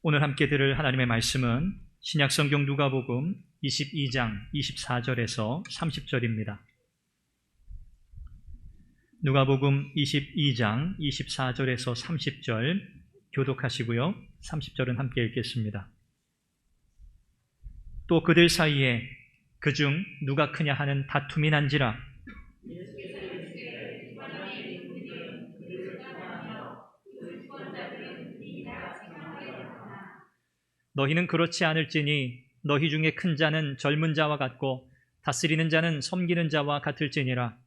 오늘 함께 들을 하나님의 말씀은 신약성경 누가복음 22장 24절에서 30절입니다. 누가복음 22장 24절에서 30절 교독하시고요. 30절은 함께 읽겠습니다. 또 그들 사이에 그중 누가 크냐 하는 다툼이 난지라. 너희는 그렇지 않을지니 너희 중에 큰 자는 젊은 자와 같고 다스리는 자는 섬기는 자와 같을지니라.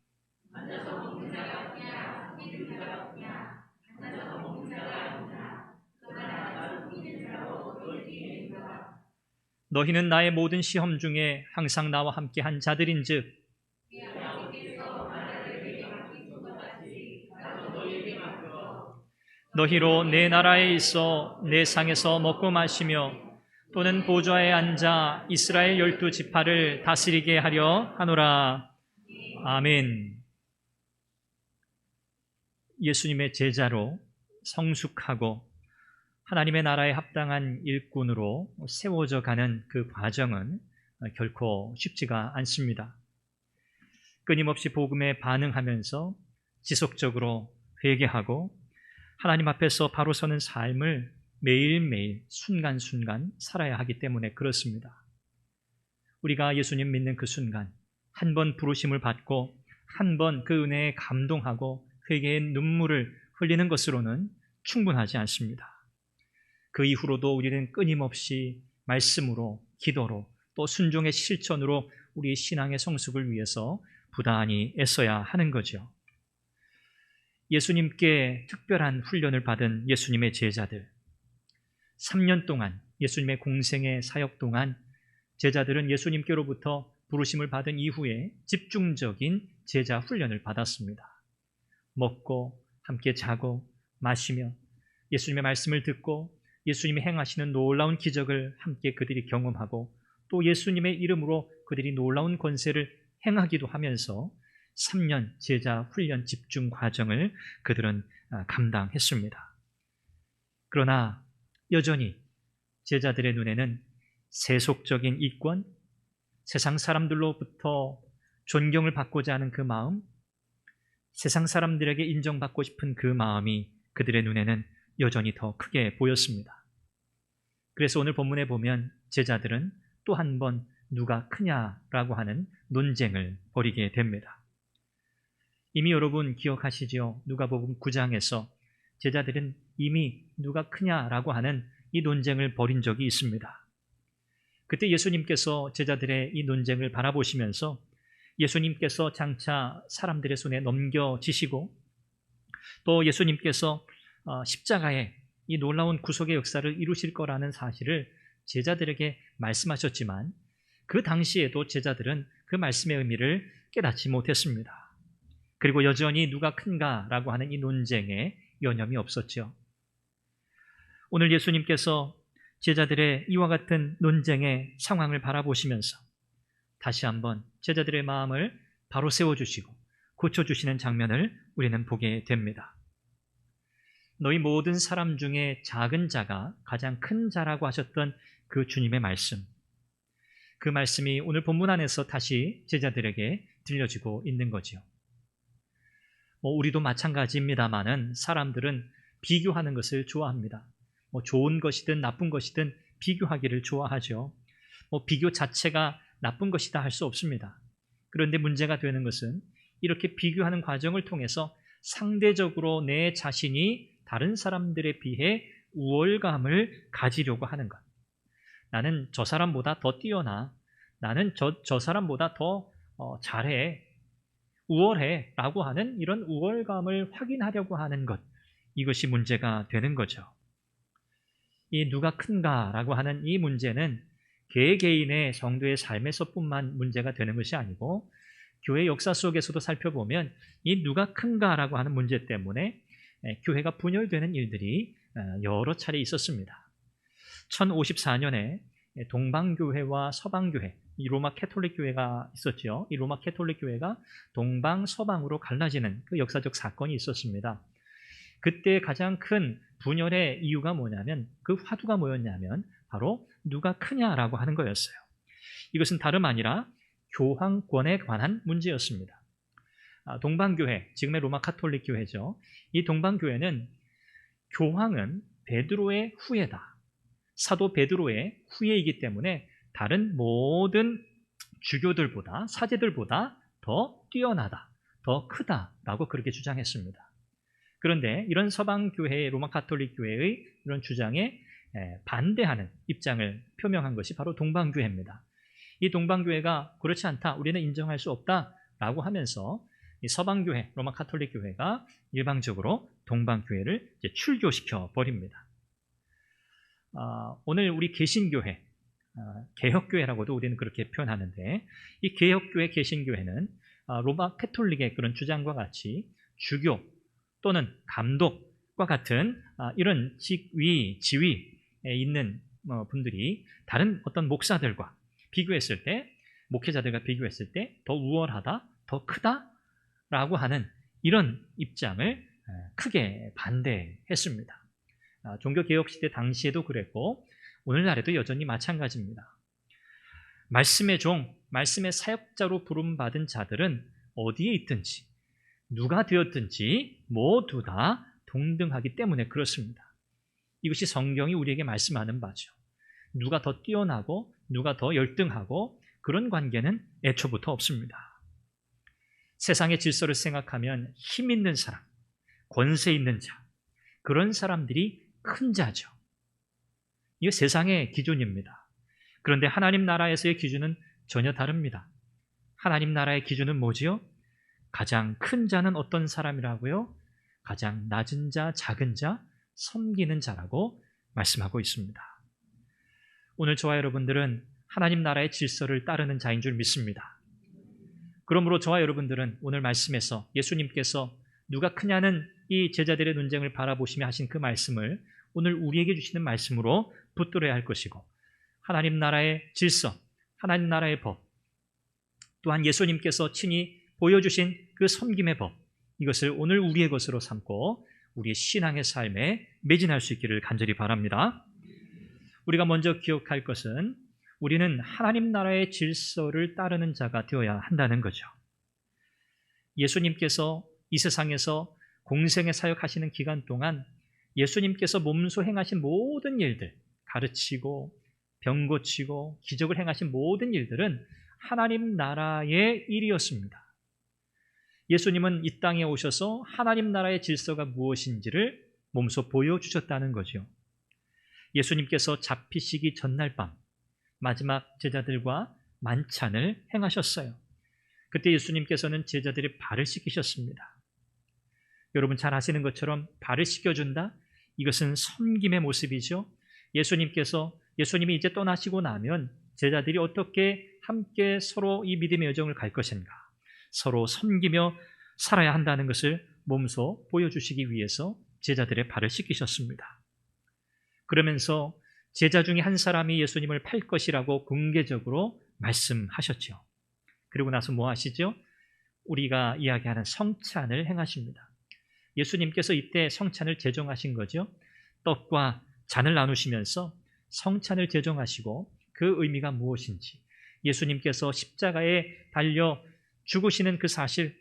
너희는 나의 모든 시험 중에 항상 나와 함께 한 자들인즉 너희로 내 나라에 있어 내 상에서 먹고 마시며 또는 보좌에 앉아 이스라엘 12지파를 다스리게 하려 하노라. 아멘. 예수님의 제자로 성숙하고 하나님의 나라에 합당한 일꾼으로 세워져 가는 그 과정은 결코 쉽지가 않습니다. 끊임없이 복음에 반응하면서 지속적으로 회개하고 하나님 앞에서 바로 서는 삶을 매일매일 순간순간 살아야 하기 때문에 그렇습니다. 우리가 예수님 믿는 그 순간 한 번 부르심을 받고 한 번 그 은혜에 감동하고 회개의 눈물을 흘리는 것으로는 충분하지 않습니다. 그 이후로도 우리는 끊임없이 말씀으로, 기도로, 또 순종의 실천으로 우리 신앙의 성숙을 위해서 부단히 애써야 하는 거죠. 예수님께 특별한 훈련을 받은 예수님의 제자들, 3년 동안 예수님의 공생의 사역 동안 제자들은 예수님께로부터 부르심을 받은 이후에 집중적인 제자 훈련을 받았습니다. 먹고 함께 자고 마시며 예수님의 말씀을 듣고 예수님이 행하시는 놀라운 기적을 함께 그들이 경험하고 또 예수님의 이름으로 그들이 놀라운 권세를 행하기도 하면서 3년 제자 훈련 집중 과정을 그들은 감당했습니다. 그러나 여전히 제자들의 눈에는 세속적인 이권, 세상 사람들로부터 존경을 받고자 하는 그 마음, 세상 사람들에게 인정받고 싶은 그 마음이 그들의 눈에는 여전히 더 크게 보였습니다. 그래서 오늘 본문에 보면 제자들은 또 한 번 누가 크냐라고 하는 논쟁을 벌이게 됩니다. 이미 여러분 기억하시죠? 누가복음 9장에서 제자들은 이미 누가 크냐라고 하는 이 논쟁을 벌인 적이 있습니다. 그때 예수님께서 제자들의 이 논쟁을 바라보시면서 예수님께서 장차 사람들의 손에 넘겨지시고 또 예수님께서 십자가에 이 놀라운 구속의 역사를 이루실 거라는 사실을 제자들에게 말씀하셨지만 그 당시에도 제자들은 그 말씀의 의미를 깨닫지 못했습니다. 그리고 여전히 누가 큰가라고 하는 이 논쟁에 여념이 없었죠. 오늘 예수님께서 제자들의 이와 같은 논쟁의 상황을 바라보시면서 다시 한번 제자들의 마음을 바로 세워주시고 고쳐주시는 장면을 우리는 보게 됩니다. 너희 모든 사람 중에 작은 자가 가장 큰 자라고 하셨던 그 주님의 말씀, 그 말씀이 오늘 본문 안에서 다시 제자들에게 들려지고 있는 거죠. 우리도 마찬가지입니다만은 사람들은 비교하는 것을 좋아합니다. 좋은 것이든 나쁜 것이든 비교하기를 좋아하죠. 비교 자체가 나쁜 것이다 할 수 없습니다. 그런데 문제가 되는 것은 이렇게 비교하는 과정을 통해서 상대적으로 내 자신이 다른 사람들에 비해 우월감을 가지려고 하는 것. 나는 저 사람보다 더 뛰어나. 나는 저 사람보다 더 잘해. 우월해 라고 하는 이런 우월감을 확인하려고 하는 것, 이것이 문제가 되는 거죠. 이 누가 큰가라고 하는 이 문제는 개개인의 성도의 삶에서뿐만 문제가 되는 것이 아니고 교회 역사 속에서도 살펴보면 이 누가 큰가라고 하는 문제 때문에 교회가 분열되는 일들이 여러 차례 있었습니다. 1054년에 동방교회와 서방교회, 이 로마 캐톨릭 교회가 있었죠. 이 로마 캐톨릭 교회가 동방, 서방으로 갈라지는 그 역사적 사건이 있었습니다. 그때 가장 큰 분열의 이유가 뭐냐면 그 화두가 뭐였냐면 바로 누가 크냐라고 하는 거였어요. 이것은 다름 아니라 교황권에 관한 문제였습니다. 동방교회, 지금의 로마 카톨릭 교회죠. 이 동방교회는 교황은 베드로의 후예다. 사도 베드로의 후예이기 때문에 다른 모든 주교들보다, 사제들보다 더 뛰어나다, 더 크다라고 그렇게 주장했습니다. 그런데 이런 서방교회의, 로마 카톨릭 교회의 이런 주장에 반대하는 입장을 표명한 것이 바로 동방교회입니다. 이 동방교회가 그렇지 않다, 우리는 인정할 수 없다라고 하면서 이 서방교회, 로마 카톨릭 교회가 일방적으로 동방교회를 이제 출교시켜 버립니다. 오늘 우리 개신교회, 개혁교회라고도 우리는 그렇게 표현하는데, 이 개혁교회, 개신교회는 로마 카톨릭의 그런 주장과 같이 주교 또는 감독과 같은 이런 직위, 지위에 있는 분들이 다른 어떤 목사들과 비교했을 때, 목회자들과 비교했을 때 더 우월하다, 더 크다라고 하는 이런 입장을 크게 반대했습니다. 종교개혁 시대 당시에도 그랬고 오늘날에도 여전히 마찬가지입니다. 말씀의 종, 말씀의 사역자로 부름받은 자들은 어디에 있든지 누가 되었든지 모두 다 동등하기 때문에 그렇습니다. 이것이 성경이 우리에게 말씀하는 바죠. 누가 더 뛰어나고 누가 더 열등하고 그런 관계는 애초부터 없습니다. 세상의 질서를 생각하면 힘 있는 사람, 권세 있는 자, 그런 사람들이 큰 자죠. 이게 세상의 기준입니다. 그런데 하나님 나라에서의 기준은 전혀 다릅니다. 하나님 나라의 기준은 뭐지요? 가장 큰 자는 어떤 사람이라고요? 가장 낮은 자, 작은 자, 섬기는 자라고 말씀하고 있습니다. 오늘 저와 여러분들은 하나님 나라의 질서를 따르는 자인 줄 믿습니다. 그러므로 저와 여러분들은 오늘 말씀에서 예수님께서 누가 크냐는 이 제자들의 논쟁을 바라보시며 하신 그 말씀을 오늘 우리에게 주시는 말씀으로 붙들어야 할 것이고, 하나님 나라의 질서, 하나님 나라의 법, 또한 예수님께서 친히 보여주신 그 섬김의 법, 이것을 오늘 우리의 것으로 삼고 우리의 신앙의 삶에 매진할 수 있기를 간절히 바랍니다. 우리가 먼저 기억할 것은 우리는 하나님 나라의 질서를 따르는 자가 되어야 한다는 거죠. 예수님께서 이 세상에서 공생의 사역하시는 기간 동안 예수님께서 몸소 행하신 모든 일들, 가르치고 병 고치고 기적을 행하신 모든 일들은 하나님 나라의 일이었습니다. 예수님은 이 땅에 오셔서 하나님 나라의 질서가 무엇인지를 몸소 보여주셨다는 거죠. 예수님께서 잡히시기 전날 밤 마지막 제자들과 만찬을 행하셨어요. 그때 예수님께서는 제자들의 발을 씻기셨습니다. 여러분 잘 아시는 것처럼 발을 씻겨준다? 이것은 섬김의 모습이죠. 예수님이 이제 떠나시고 나면 제자들이 어떻게 함께 서로 이 믿음의 여정을 갈 것인가, 서로 섬기며 살아야 한다는 것을 몸소 보여주시기 위해서 제자들의 발을 씻기셨습니다. 그러면서 제자 중에 한 사람이 예수님을 팔 것이라고 공개적으로 말씀하셨죠. 그리고 나서 뭐 하시죠? 우리가 이야기하는 성찬을 행하십니다. 예수님께서 이때 성찬을 제정하신 거죠. 떡과 잔을 나누시면서 성찬을 제정하시고 그 의미가 무엇인지, 예수님께서 십자가에 달려 죽으시는 그 사실,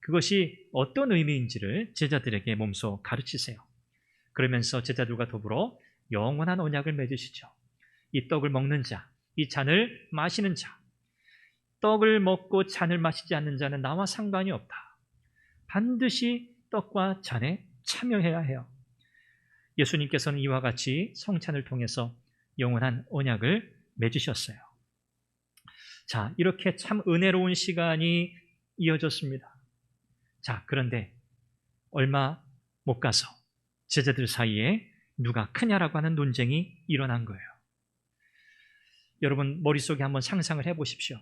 그것이 어떤 의미인지를 제자들에게 몸소 가르치세요. 그러면서 제자들과 더불어 영원한 언약을 맺으시죠. 이 떡을 먹는 자, 이 잔을 마시는 자, 떡을 먹고 잔을 마시지 않는 자는 나와 상관이 없다. 반드시 떡과 잔에 참여해야 해요. 예수님께서는 이와 같이 성찬을 통해서 영원한 언약을 맺으셨어요. 자, 이렇게 참 은혜로운 시간이 이어졌습니다. 자, 그런데 얼마 못 가서 제자들 사이에 누가 크냐라고 하는 논쟁이 일어난 거예요. 여러분 머릿속에 한번 상상을 해보십시오.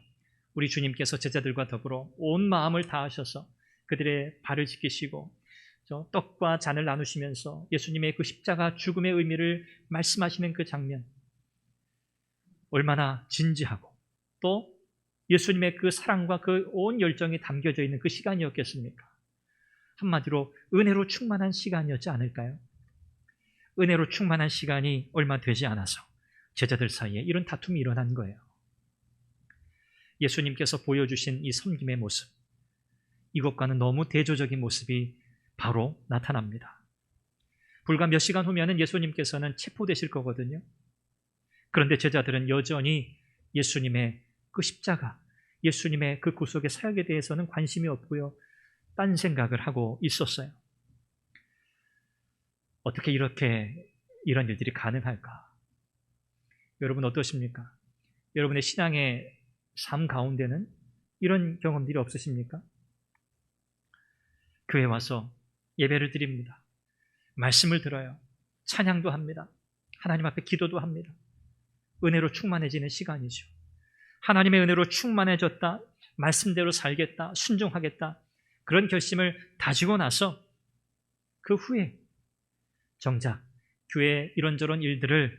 우리 주님께서 제자들과 더불어 온 마음을 다하셔서 그들의 발을 씻기시고 떡과 잔을 나누시면서 예수님의 그 십자가 죽음의 의미를 말씀하시는 그 장면, 얼마나 진지하고 또 예수님의 그 사랑과 그 온 열정이 담겨져 있는 그 시간이었겠습니까? 한마디로 은혜로 충만한 시간이었지 않을까요? 은혜로 충만한 시간이 얼마 되지 않아서 제자들 사이에 이런 다툼이 일어난 거예요. 예수님께서 보여주신 이 섬김의 모습, 이것과는 너무 대조적인 모습이 바로 나타납니다. 불과 몇 시간 후면은 예수님께서는 체포되실 거거든요. 그런데 제자들은 여전히 예수님의 그 십자가, 예수님의 그 구속의 사역에 대해서는 관심이 없고요. 딴 생각을 하고 있었어요. 어떻게 이렇게 이런 일들이 가능할까? 여러분 어떠십니까? 여러분의 신앙의 삶 가운데는 이런 경험들이 없으십니까? 교회 와서 예배를 드립니다. 말씀을 들어요. 찬양도 합니다. 하나님 앞에 기도도 합니다. 은혜로 충만해지는 시간이죠. 하나님의 은혜로 충만해졌다, 말씀대로 살겠다, 순종하겠다, 그런 결심을 다지고 나서 그 후에 정작 교회의 이런저런 일들을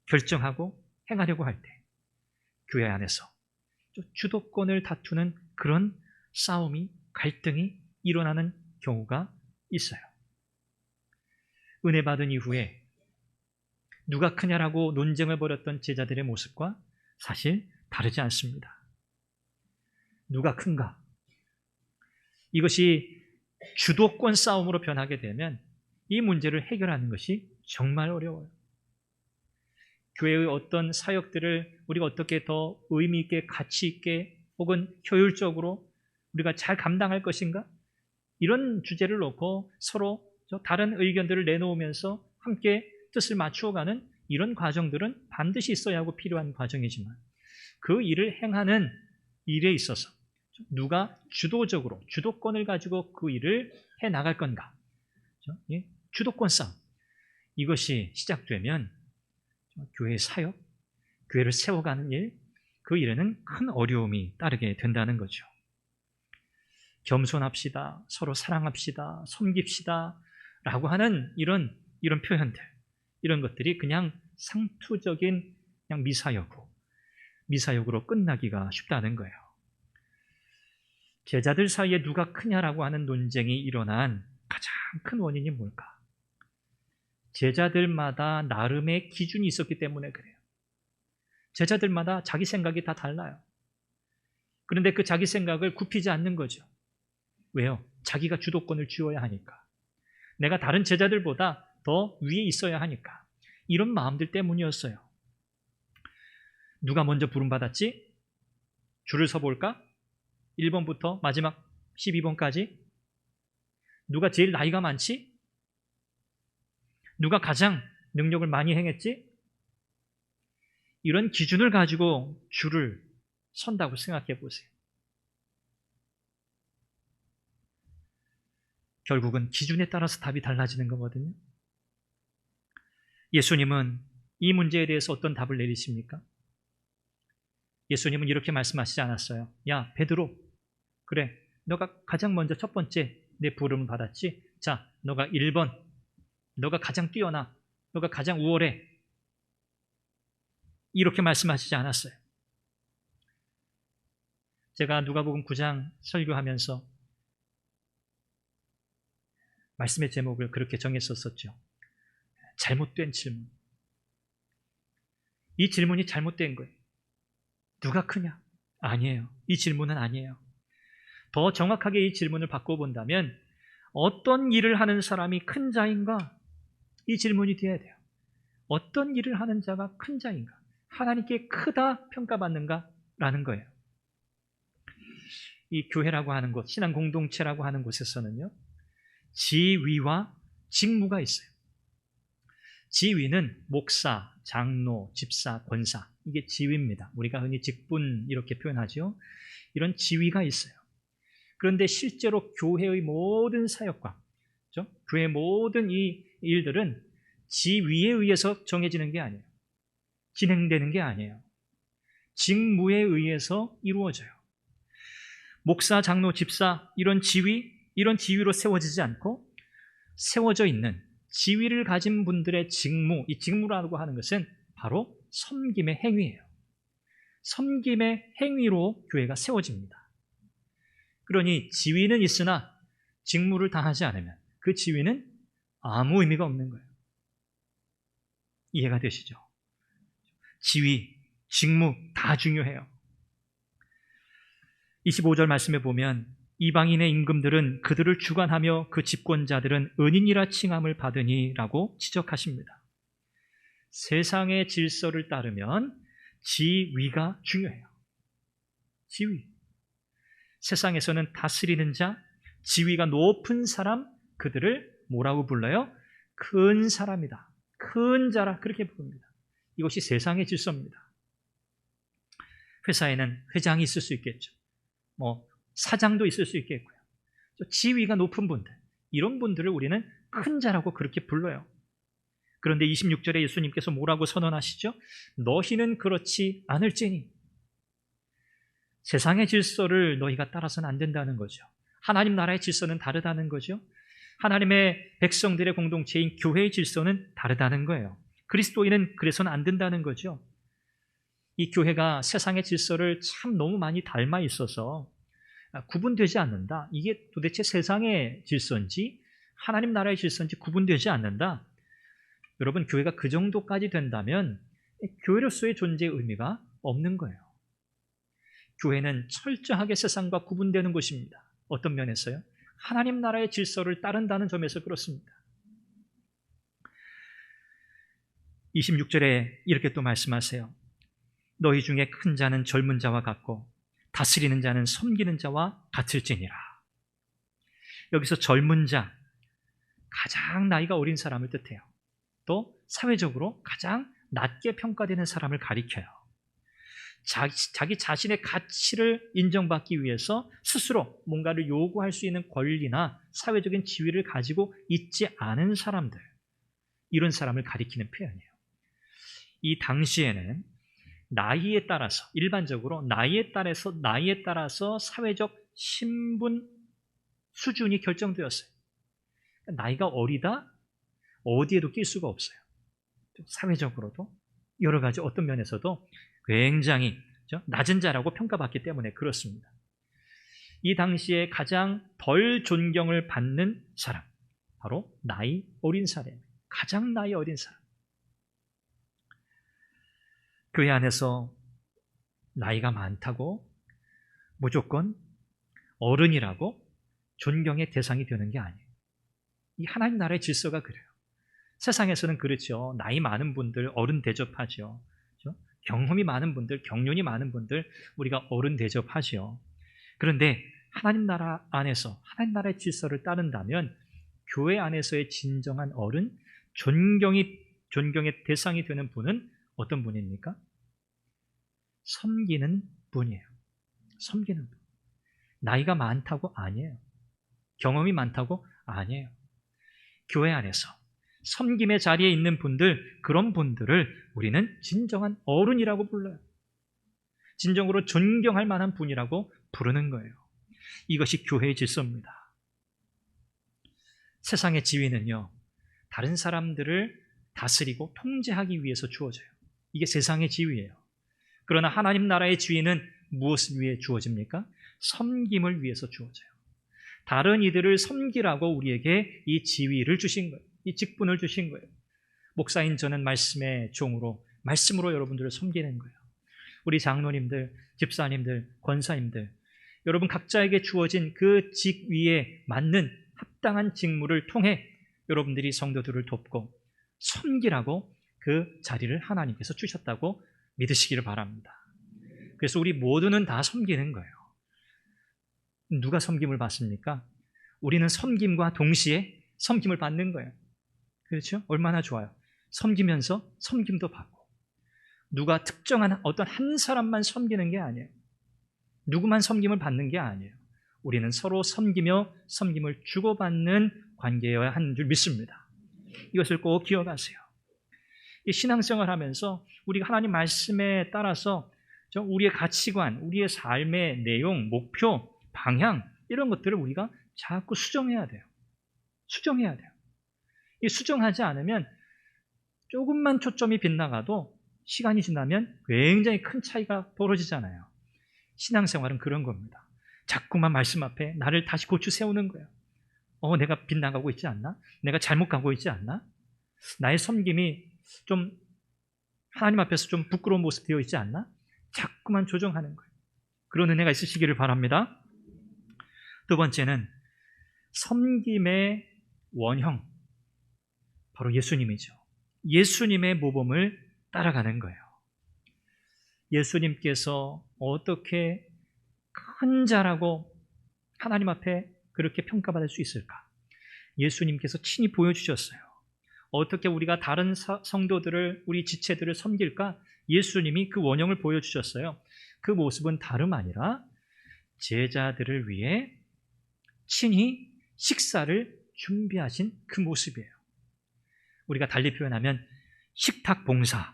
결정하고 행하려고 할 때 교회 안에서 주도권을 다투는 그런 싸움이, 갈등이 일어나는 경우가 있어요. 은혜 받은 이후에 누가 크냐라고 논쟁을 벌였던 제자들의 모습과 사실 다르지 않습니다. 누가 큰가? 이것이 주도권 싸움으로 변하게 되면 이 문제를 해결하는 것이 정말 어려워요. 교회의 어떤 사역들을 우리가 어떻게 더 의미 있게, 가치 있게, 혹은 효율적으로 우리가 잘 감당할 것인가? 이런 주제를 놓고 서로 다른 의견들을 내놓으면서 함께 뜻을 맞추어가는 이런 과정들은 반드시 있어야 하고 필요한 과정이지만 그 일을 행하는 일에 있어서 누가 주도적으로 주도권을 가지고 그 일을 해나갈 건가? 주도권 싸움. 이것이 시작되면 교회의 사역, 교회를 세워가는 일, 그 일에는 큰 어려움이 따르게 된다는 거죠. 겸손합시다, 서로 사랑합시다, 섬깁시다 라고 하는 이런 표현들, 이런 것들이 그냥 상투적인 그냥 미사역으로 끝나기가 쉽다는 거예요. 제자들 사이에 누가 크냐라고 하는 논쟁이 일어난 가장 큰 원인이 뭘까? 제자들마다 나름의 기준이 있었기 때문에 그래요. 제자들마다 자기 생각이 다 달라요. 그런데 그 자기 생각을 굽히지 않는 거죠. 왜요? 자기가 주도권을 쥐어야 하니까. 내가 다른 제자들보다 더 위에 있어야 하니까. 이런 마음들 때문이었어요. 누가 먼저 부름받았지? 줄을 서볼까? 1번부터 마지막 12번까지. 누가 제일 나이가 많지? 누가 가장 능력을 많이 행했지? 이런 기준을 가지고 줄을 선다고 생각해 보세요. 결국은 기준에 따라서 답이 달라지는 거거든요. 예수님은 이 문제에 대해서 어떤 답을 내리십니까? 예수님은 이렇게 말씀하시지 않았어요. 야, 베드로, 그래, 너가 가장 먼저 첫 번째 내 부름을 받았지? 자, 너가 1번, 너가 가장 뛰어나, 너가 가장 우월해. 이렇게 말씀하시지 않았어요. 제가 누가복음 9장 설교하면서 말씀의 제목을 그렇게 정했었죠. 잘못된 질문. 이 질문이 잘못된 거예요. 누가 크냐? 아니에요. 이 질문은 아니에요. 더 정확하게 이 질문을 바꿔본다면 어떤 일을 하는 사람이 큰 자인가? 이 질문이 되어야 돼요. 어떤 일을 하는 자가 큰 자인가? 하나님께 크다 평가받는가? 라는 거예요. 이 교회라고 하는 곳, 신앙 공동체라고 하는 곳에서는요, 지위와 직무가 있어요. 지위는 목사, 장로, 집사, 권사, 이게 지위입니다. 우리가 흔히 직분 이렇게 표현하죠. 이런 지위가 있어요. 그런데 실제로 교회의 모든 사역과 교회의 모든 이 일들은 지위에 의해서 정해지는 게 아니에요. 진행되는 게 아니에요. 직무에 의해서 이루어져요. 목사, 장로, 집사 이런 지위로 세워지지 않고 세워져 있는 지위를 가진 분들의 직무, 이 직무라고 하는 것은 바로 섬김의 행위예요. 섬김의 행위로 교회가 세워집니다. 그러니 지위는 있으나 직무를 다하지 않으면 그 지위는 아무 의미가 없는 거예요. 이해가 되시죠? 지위, 직무 다 중요해요. 25절 말씀에 보면 이방인의 임금들은 그들을 주관하며 그 집권자들은 은인이라 칭함을 받으니라고 지적하십니다. 세상의 질서를 따르면 지위가 중요해요. 지위. 세상에서는 다스리는 자, 지위가 높은 사람, 그들을 뭐라고 불러요? 큰 사람이다. 큰 자라 그렇게 부릅니다. 이것이 세상의 질서입니다. 회사에는 회장이 있을 수 있겠죠. 사장도 있을 수 있겠고요. 지위가 높은 분들, 이런 분들을 우리는 큰 자라고 그렇게 불러요. 그런데 26절에 예수님께서 뭐라고 선언하시죠? 너희는 그렇지 않을지니. 세상의 질서를 너희가 따라서는 안 된다는 거죠. 하나님 나라의 질서는 다르다는 거죠. 하나님의 백성들의 공동체인 교회의 질서는 다르다는 거예요. 그리스도인은 그래서는 안 된다는 거죠. 이 교회가 세상의 질서를 참 너무 많이 닮아 있어서 구분되지 않는다. 이게 도대체 세상의 질서인지 하나님 나라의 질서인지 구분되지 않는다. 여러분, 교회가 그 정도까지 된다면 교회로서의 존재의 의미가 없는 거예요. 교회는 철저하게 세상과 구분되는 곳입니다. 어떤 면에서요? 하나님 나라의 질서를 따른다는 점에서 그렇습니다. 26절에 이렇게 또 말씀하세요. 너희 중에 큰 자는 젊은 자와 같고 다스리는 자는 섬기는 자와 같을지니라. 여기서 젊은 자, 가장 나이가 어린 사람을 뜻해요. 또 사회적으로 가장 낮게 평가되는 사람을 가리켜요. 자기 자신의 가치를 인정받기 위해서 스스로 뭔가를 요구할 수 있는 권리나 사회적인 지위를 가지고 있지 않은 사람들, 이런 사람을 가리키는 표현이에요. 이 당시에는 나이에 따라서, 일반적으로 나이에 따라서 사회적 신분 수준이 결정되었어요. 나이가 어리다? 어디에도 낄 수가 없어요. 사회적으로도 여러 가지 어떤 면에서도 굉장히 낮은 자라고 평가받기 때문에 그렇습니다. 이 당시에 가장 덜 존경을 받는 사람, 바로 나이 어린 사람, 가장 나이 어린 사람. 교회 안에서 나이가 많다고 무조건 어른이라고 존경의 대상이 되는 게 아니에요. 이 하나님 나라의 질서가 그래요. 세상에서는 그렇죠. 나이 많은 분들 어른 대접하죠. 그렇죠? 경험이 많은 분들, 경륜이 많은 분들 우리가 어른 대접하죠. 그런데 하나님 나라 안에서 하나님 나라의 질서를 따른다면 교회 안에서의 진정한 어른, 존경의 대상이 되는 분은 어떤 분입니까? 섬기는 분이에요. 섬기는 분. 나이가 많다고 아니에요. 경험이 많다고 아니에요. 교회 안에서 섬김의 자리에 있는 분들, 그런 분들을 우리는 진정한 어른이라고 불러요. 진정으로 존경할 만한 분이라고 부르는 거예요. 이것이 교회의 질서입니다. 세상의 지위는요, 다른 사람들을 다스리고 통제하기 위해서 주어져요. 이게 세상의 지위예요. 그러나 하나님 나라의 지위는 무엇을 위해 주어집니까? 섬김을 위해서 주어져요. 다른 이들을 섬기라고 우리에게 이 지위를 주신 거예요. 이 직분을 주신 거예요. 목사인 저는 말씀의 종으로, 말씀으로 여러분들을 섬기는 거예요. 우리 장로님들, 집사님들, 권사님들, 여러분 각자에게 주어진 그 직위에 맞는 합당한 직무를 통해 여러분들이 성도들을 돕고 섬기라고 그 자리를 하나님께서 주셨다고 믿으시기를 바랍니다. 그래서 우리 모두는 다 섬기는 거예요. 누가 섬김을 받습니까? 우리는 섬김과 동시에 섬김을 받는 거예요. 그렇죠? 얼마나 좋아요. 섬기면서 섬김도 받고. 누가 특정한 어떤 한 사람만 섬기는 게 아니에요. 누구만 섬김을 받는 게 아니에요. 우리는 서로 섬기며 섬김을 주고받는 관계여야 하는 줄 믿습니다. 이것을 꼭 기억하세요. 이 신앙생활 하면서 우리가 하나님 말씀에 따라서 우리의 가치관, 우리의 삶의 내용, 목표, 방향, 이런 것들을 우리가 자꾸 수정해야 돼요. 수정해야 돼요. 이 수정하지 않으면 조금만 초점이 빗나가도 시간이 지나면 굉장히 큰 차이가 벌어지잖아요. 신앙생활은 그런 겁니다. 자꾸만 말씀 앞에 나를 다시 고추 세우는 거예요. 내가 빗나가고 있지 않나? 내가 잘못 가고 있지 않나? 나의 섬김이 좀 하나님 앞에서 좀 부끄러운 모습 되어 있지 않나? 자꾸만 조정하는 거예요. 그런 은혜가 있으시기를 바랍니다. 두 번째는 섬김의 원형, 바로 예수님이죠. 예수님의 모범을 따라가는 거예요. 예수님께서 어떻게 큰 자라고 하나님 앞에 그렇게 평가받을 수 있을까? 예수님께서 친히 보여주셨어요. 어떻게 우리가 다른 성도들을, 우리 지체들을 섬길까? 예수님이 그 원형을 보여주셨어요. 그 모습은 다름 아니라 제자들을 위해 친히 식사를 준비하신 그 모습이에요. 우리가 달리 표현하면 식탁 봉사,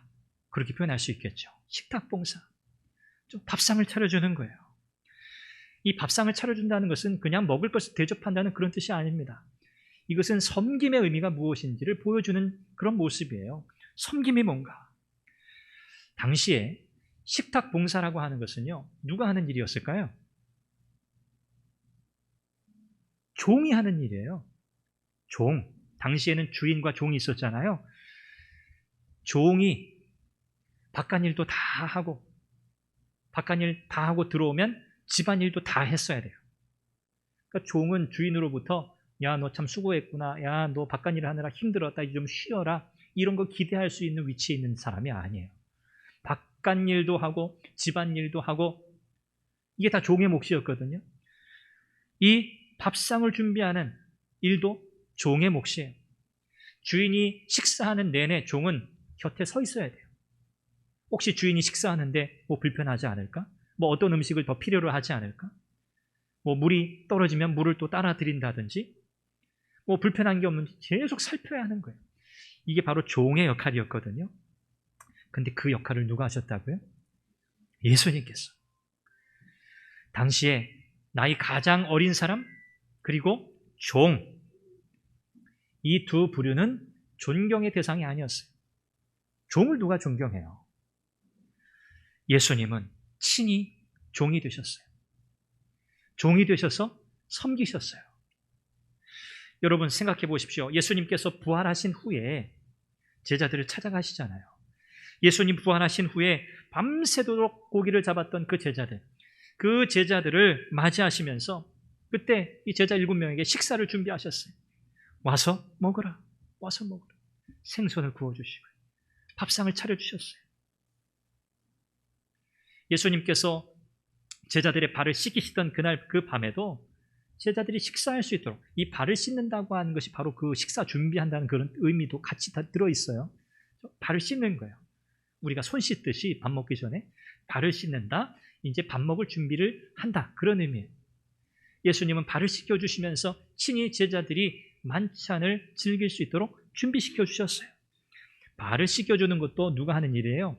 그렇게 표현할 수 있겠죠. 식탁 봉사. 좀 밥상을 차려주는 거예요. 이 밥상을 차려준다는 것은 그냥 먹을 것을 대접한다는 그런 뜻이 아닙니다. 이것은 섬김의 의미가 무엇인지를 보여주는 그런 모습이에요. 섬김이 뭔가? 당시에 식탁 봉사라고 하는 것은요, 누가 하는 일이었을까요? 종이 하는 일이에요. 종. 당시에는 주인과 종이 있었잖아요. 종이 바깥일도 다 하고, 바깥일 다 하고 들어오면 집안일도 다 했어야 돼요. 그러니까 종은 주인으로부터 야, 너 참 수고했구나. 야, 너 바깥일 하느라 힘들었다. 이제 좀 쉬어라. 이런 거 기대할 수 있는 위치에 있는 사람이 아니에요. 바깥일도 하고 집안일도 하고 이게 다 종의 몫이었거든요. 이 밥상을 준비하는 일도 종의 몫이에요. 주인이 식사하는 내내 종은 곁에 서 있어야 돼요. 혹시 주인이 식사하는데 뭐 불편하지 않을까? 뭐 어떤 음식을 더 필요로 하지 않을까? 뭐 물이 떨어지면 물을 또 따라 드린다든지 뭐 불편한 게 없는지 계속 살펴야 하는 거예요. 이게 바로 종의 역할이었거든요. 근데 그 역할을 누가 하셨다고요? 예수님께서. 당시에 나이 가장 어린 사람 그리고 종, 이 두 부류는 존경의 대상이 아니었어요. 종을 누가 존경해요? 예수님은 친히 종이 되셨어요. 종이 되셔서 섬기셨어요. 여러분 생각해 보십시오. 예수님께서 부활하신 후에 제자들을 찾아가시잖아요. 예수님 부활하신 후에 밤새도록 고기를 잡았던 그 제자들을 맞이하시면서 그때 이 제자 7명에게 식사를 준비하셨어요. 와서 먹으라. 와서 먹으라. 생선을 구워주시고 밥상을 차려주셨어요. 예수님께서 제자들의 발을 씻기시던 그날 그 밤에도 제자들이 식사할 수 있도록 이 발을 씻는다고 하는 것이 바로 그 식사 준비한다는 그런 의미도 같이 다 들어있어요. 발을 씻는 거예요. 우리가 손 씻듯이 밥 먹기 전에 발을 씻는다, 이제 밥 먹을 준비를 한다, 그런 의미예요. 예수님은 발을 씻겨주시면서 친히 제자들이 만찬을 즐길 수 있도록 준비시켜 주셨어요. 발을 씻겨주는 것도 누가 하는 일이에요?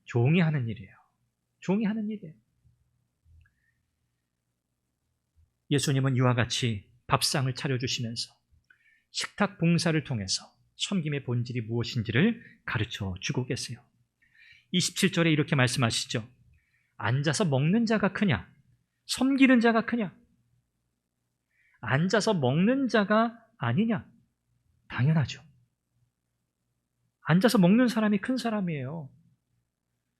종이 하는 일이에요. 종이 하는 일이에요. 예수님은 이와 같이 밥상을 차려주시면서 식탁 봉사를 통해서 섬김의 본질이 무엇인지를 가르쳐 주고 계세요. 27절에 이렇게 말씀하시죠. 앉아서 먹는 자가 크냐? 섬기는 자가 크냐? 앉아서 먹는 자가 아니냐? 당연하죠. 앉아서 먹는 사람이 큰 사람이에요.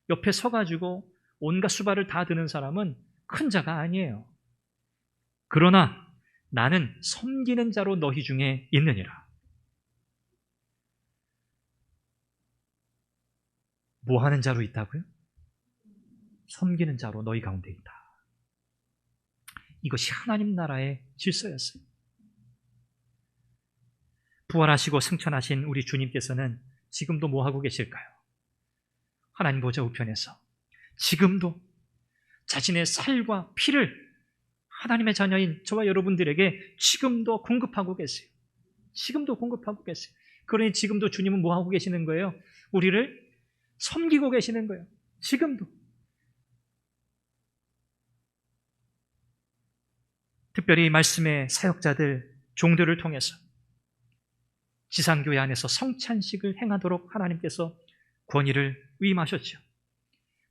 옆에 서가지고 온갖 수발을 다 드는 사람은 큰 자가 아니에요. 그러나 나는 섬기는 자로 너희 중에 있느니라. 뭐 하는 자로 있다고요? 섬기는 자로 너희 가운데 있다. 이것이 하나님 나라의 질서였어요. 부활하시고 승천하신 우리 주님께서는 지금도 뭐 하고 계실까요? 하나님 보좌 우편에서 지금도 자신의 살과 피를 하나님의 자녀인 저와 여러분들에게 지금도 공급하고 계세요. 지금도 공급하고 계세요. 그러니 지금도 주님은 뭐 하고 계시는 거예요? 우리를 섬기고 계시는 거예요. 지금도. 특별히 말씀의 사역자들, 종들을 통해서 지상교회 안에서 성찬식을 행하도록 하나님께서 권위를 위임하셨죠.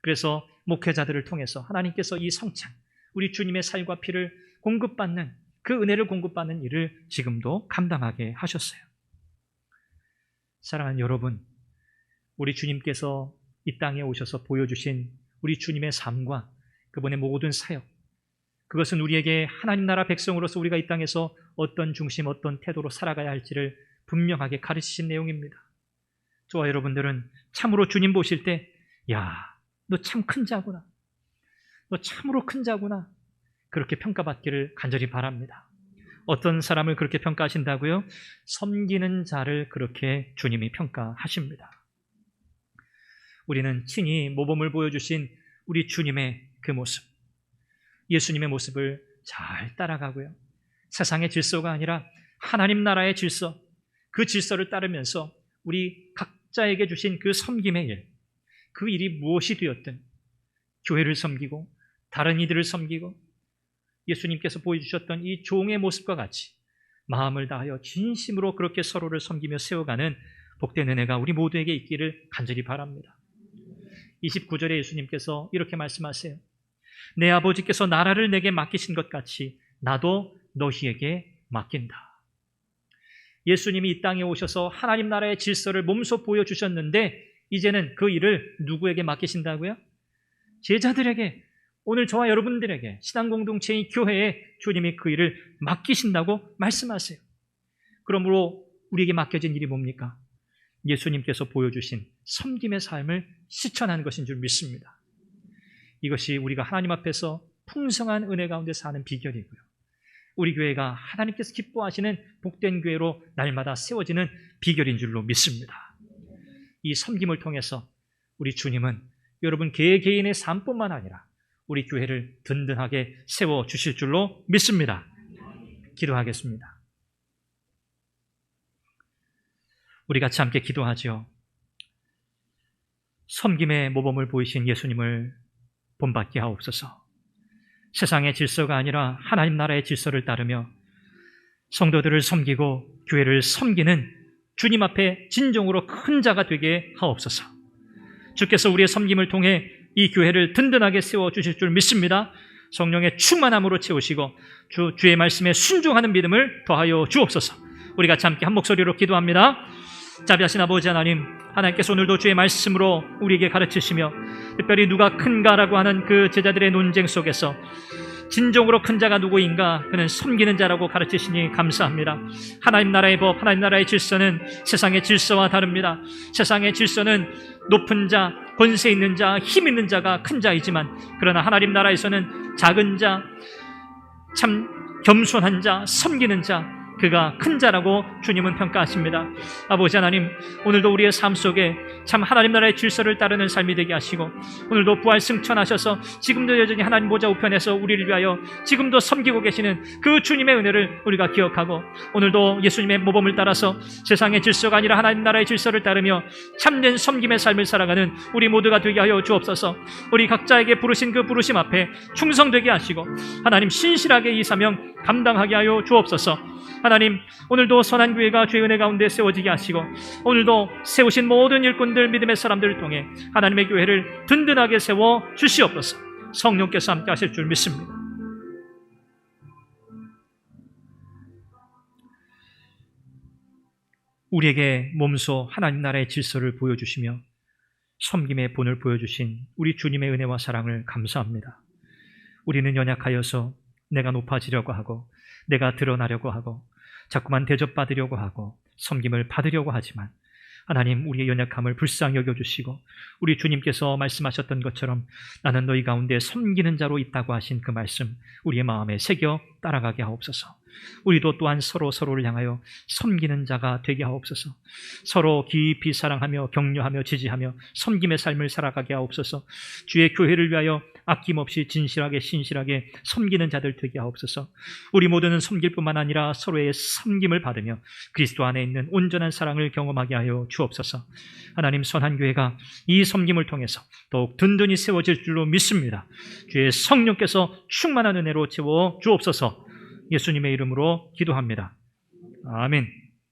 그래서 목회자들을 통해서 하나님께서 이 성찬, 우리 주님의 살과 피를 공급받는 그 은혜를 공급받는 일을 지금도 감당하게 하셨어요. 사랑하는 여러분, 우리 주님께서 이 땅에 오셔서 보여주신 우리 주님의 삶과 그분의 모든 사역, 그것은 우리에게 하나님 나라 백성으로서 우리가 이 땅에서 어떤 중심, 어떤 태도로 살아가야 할지를 분명하게 가르치신 내용입니다. 저와 여러분들은 참으로 주님 보실 때, 야, 너 참 큰 자구나, 너 참으로 큰 자구나, 그렇게 평가받기를 간절히 바랍니다. 어떤 사람을 그렇게 평가하신다고요? 섬기는 자를 그렇게 주님이 평가하십니다. 우리는 친히 모범을 보여주신 우리 주님의 그 모습, 예수님의 모습을 잘 따라가고요, 세상의 질서가 아니라 하나님 나라의 질서, 그 질서를 따르면서 우리 각자에게 주신 그 섬김의 일, 그 일이 무엇이 되었든 교회를 섬기고 다른 이들을 섬기고 예수님께서 보여주셨던 이 종의 모습과 같이 마음을 다하여 진심으로 그렇게 서로를 섬기며 세워가는 복된 은혜가 우리 모두에게 있기를 간절히 바랍니다. 29절에 예수님께서 이렇게 말씀하세요. 내 아버지께서 나라를 내게 맡기신 것 같이 나도 너희에게 맡긴다. 예수님이 이 땅에 오셔서 하나님 나라의 질서를 몸소 보여주셨는데 이제는 그 일을 누구에게 맡기신다고요? 제자들에게, 오늘 저와 여러분들에게, 신앙공동체인 교회에 주님이 그 일을 맡기신다고 말씀하세요. 그러므로 우리에게 맡겨진 일이 뭡니까? 예수님께서 보여주신 섬김의 삶을 실천하는 것인 줄 믿습니다. 이것이 우리가 하나님 앞에서 풍성한 은혜 가운데 사는 비결이고요, 우리 교회가 하나님께서 기뻐하시는 복된 교회로 날마다 세워지는 비결인 줄로 믿습니다. 이 섬김을 통해서 우리 주님은 여러분 개개인의 삶뿐만 아니라 우리 교회를 든든하게 세워주실 줄로 믿습니다. 기도하겠습니다. 우리 같이 함께 기도하죠. 섬김의 모범을 보이신 예수님을 본받게 하옵소서. 세상의 질서가 아니라 하나님 나라의 질서를 따르며 성도들을 섬기고 교회를 섬기는 주님 앞에 진정으로 큰 자가 되게 하옵소서. 주께서 우리의 섬김을 통해 이 교회를 든든하게 세워주실 줄 믿습니다. 성령의 충만함으로 채우시고 주의 말씀에 순종하는 믿음을 더하여 주옵소서. 우리 같이 함께 한 목소리로 기도합니다. 자비하신 아버지 하나님, 하나님께서 오늘도 주의 말씀으로 우리에게 가르치시며 특별히 누가 큰가라고 하는 그 제자들의 논쟁 속에서 진정으로 큰 자가 누구인가? 그는 섬기는 자라고 가르치시니 감사합니다. 하나님 나라의 법, 하나님 나라의 질서는 세상의 질서와 다릅니다. 세상의 질서는 높은 자, 권세 있는 자, 힘 있는 자가 큰 자이지만 그러나 하나님 나라에서는 작은 자, 참 겸손한 자, 섬기는 자, 그가 큰 자라고 주님은 평가하십니다. 아버지 하나님, 오늘도 우리의 삶 속에 참 하나님 나라의 질서를 따르는 삶이 되게 하시고 오늘도 부활 승천하셔서 지금도 여전히 하나님 보좌 우편에서 우리를 위하여 지금도 섬기고 계시는 그 주님의 은혜를 우리가 기억하고 오늘도 예수님의 모범을 따라서 세상의 질서가 아니라 하나님 나라의 질서를 따르며 참된 섬김의 삶을 살아가는 우리 모두가 되게 하여 주옵소서. 우리 각자에게 부르신 그 부르심 앞에 충성되게 하시고 하나님 신실하게 이 사명 감당하게 하여 주옵소서. 하나님, 오늘도 선한 교회가 주의 은혜 가운데 세워지게 하시고 오늘도 세우신 모든 일꾼들, 믿음의 사람들을 통해 하나님의 교회를 든든하게 세워 주시옵소서. 성령께서 함께 하실 줄 믿습니다. 우리에게 몸소 하나님 나라의 질서를 보여주시며 섬김의 본을 보여주신 우리 주님의 은혜와 사랑을 감사합니다. 우리는 연약하여서 내가 높아지려고 하고 내가 드러나려고 하고 자꾸만 대접받으려고 하고 섬김을 받으려고 하지만 하나님, 우리의 연약함을 불쌍히 여겨주시고 우리 주님께서 말씀하셨던 것처럼 나는 너희 가운데 섬기는 자로 있다고 하신 그 말씀 우리의 마음에 새겨 따라가게 하옵소서. 우리도 또한 서로를 향하여 섬기는 자가 되게 하옵소서. 서로 깊이 사랑하며 격려하며 지지하며 섬김의 삶을 살아가게 하옵소서. 주의 교회를 위하여 아낌없이 진실하게 신실하게 섬기는 자들 되게 하옵소서. 우리 모두는 섬길 뿐만 아니라 서로의 섬김을 받으며 그리스도 안에 있는 온전한 사랑을 경험하게 하여 주옵소서. 하나님, 선한 교회가 이 섬김을 통해서 더욱 든든히 세워질 줄로 믿습니다. 주의 성령께서 충만한 은혜로 채워 주옵소서. 예수님의 이름으로 기도합니다. 아멘.